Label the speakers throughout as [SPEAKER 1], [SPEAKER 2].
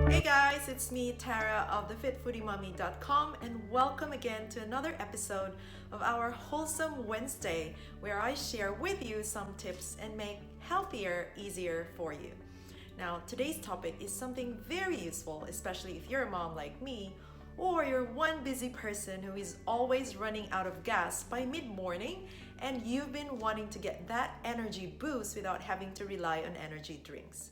[SPEAKER 1] Hey guys, it's me, Tara of thefitfoodiemummy.com, and welcome again to another episode of our Wholesome Wednesday, where I share with you some tips and make healthier easier for you. Now, today's topic is something very useful, especially if you're a mom like me, or you're one busy person who is always running out of gas by mid-morning and you've been wanting to get that energy boost without having to rely on energy drinks.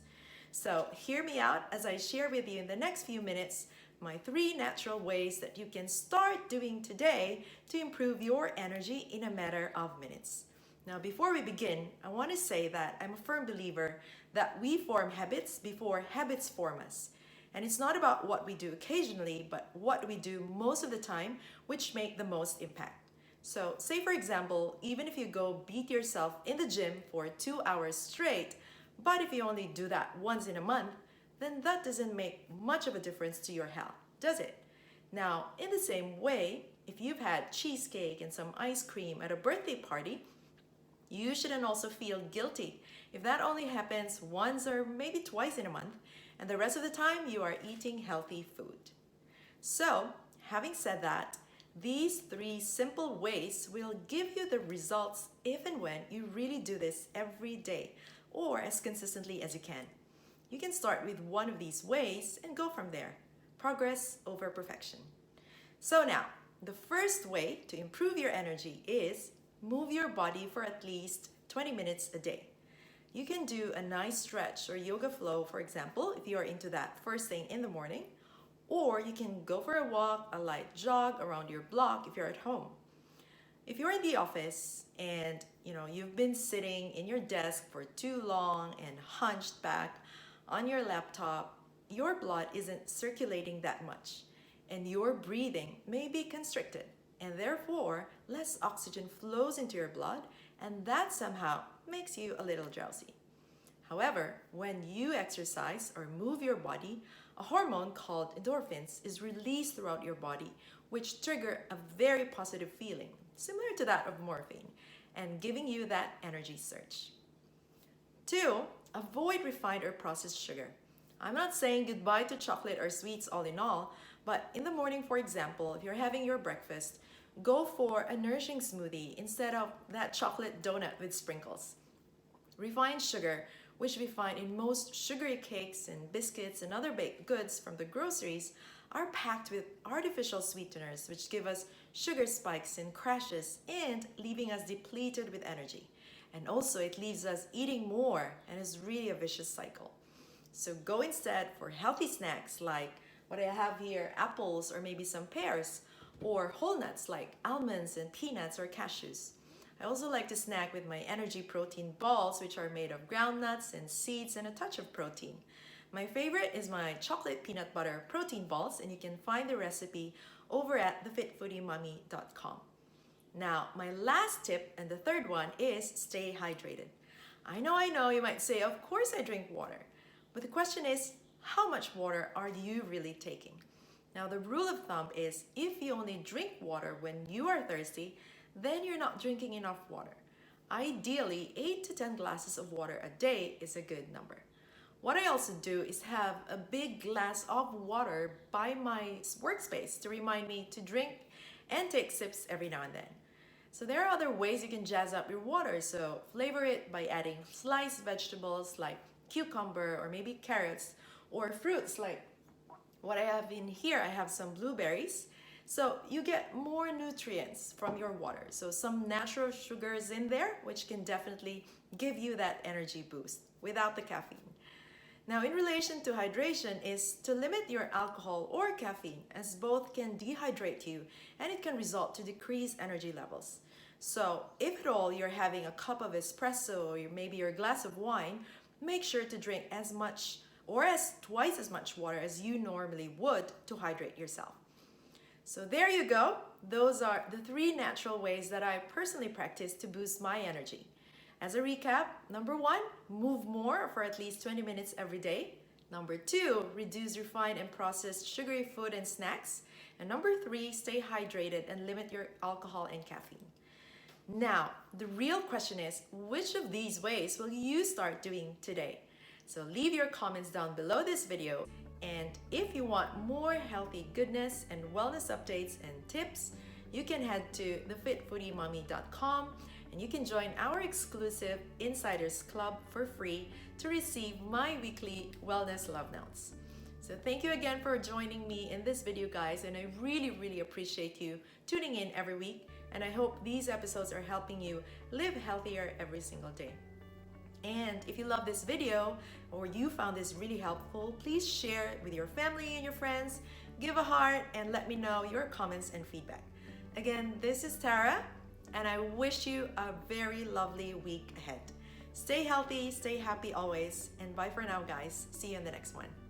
[SPEAKER 1] So hear me out as I share with you in the next few minutes my 3 natural ways that you can start doing today to improve your energy in a matter of minutes. Now, before we begin, I want to say that I'm a firm believer that we form habits before habits form us. And it's not about what we do occasionally, but what we do most of the time, which make the most impact. So, say for example, even if you go beat yourself in the gym for 2 hours straight, but if you only do that once in a month, then that doesn't make much of a difference to your health, does it? Now, in the same way, if you've had cheesecake and some ice cream at a birthday party, you shouldn't also feel guilty if that only happens once or maybe twice in a month, and the rest of the time you are eating healthy food. So, having said that, these 3 simple ways will give you the results if and when you really do this every day or as consistently as you can. You can start with one of these ways and go from there. Progress over perfection. So now, the first way to improve your energy is move your body for at least 20 minutes a day. You can do a nice stretch or yoga flow, for example, if you are into that first thing in the morning, or you can go for a walk, a light jog around your block if you're at home. If you're in the office and you've been sitting in your desk for too long and hunched back on your laptop, your blood isn't circulating that much and your breathing may be constricted, and therefore less oxygen flows into your blood, and that somehow makes you a little drowsy. However, when you exercise or move your body, a hormone called endorphins is released throughout your body, which trigger a very positive feeling, similar to that of morphine, and giving you that energy surge. 2, avoid refined or processed sugar. I'm not saying goodbye to chocolate or sweets all in all, but in the morning, for example, if you're having your breakfast, go for a nourishing smoothie instead of that chocolate donut with sprinkles. Refined sugar, which we find in most sugary cakes and biscuits and other baked goods from the groceries, are packed with artificial sweeteners which give us sugar spikes and crashes and leaving us depleted with energy. And also it leaves us eating more and is really a vicious cycle. So go instead for healthy snacks like what I have here, apples or maybe some pears, or whole nuts like almonds and peanuts or cashews. I also like to snack with my energy protein balls, which are made of ground nuts and seeds and a touch of protein. My favorite is my chocolate peanut butter protein balls, and you can find the recipe over at thefitfoodiemummy.com. Now, my last tip and the third one is stay hydrated. I know, you might say, of course I drink water. But the question is, how much water are you really taking? Now, the rule of thumb is if you only drink water when you are thirsty, then you're not drinking enough water. Ideally, 8 to 10 glasses of water a day is a good number. What I also do is have a big glass of water by my workspace to remind me to drink and take sips every now and then. So there are other ways you can jazz up your water. So flavor it by adding sliced vegetables like cucumber or maybe carrots, or fruits like what I have in here. I have some blueberries. So you get more nutrients from your water. So some natural sugars in there, which can definitely give you that energy boost without the caffeine. Now, in relation to hydration is to limit your alcohol or caffeine, as both can dehydrate you and it can result to decreased energy levels. So if at all you're having a cup of espresso or maybe your glass of wine, make sure to drink as much or as twice as much water as you normally would to hydrate yourself. So there you go. Those are the 3 natural ways that I personally practice to boost my energy. As a recap, number 1, move more for at least 20 minutes every day. Number 2, reduce refined and processed sugary food and snacks. And number 3, stay hydrated and limit your alcohol and caffeine. Now, the real question is, which of these ways will you start doing today? So leave your comments down below this video And if you want more healthy goodness and wellness updates and tips, you can head to thefitfoodiemommy.com and you can join our exclusive Insiders Club for free to receive my weekly wellness love notes. So thank you again for joining me in this video, guys, and I really appreciate you tuning in every week, and I hope these episodes are helping you live healthier every single day. And if you love this video or you found this really helpful, please share it with your family and your friends, give a heart, and let me know your comments and feedback. Again, this is Tara, and I wish you a very lovely week ahead. Stay healthy, stay happy always, and bye for now, guys. See you in the next one.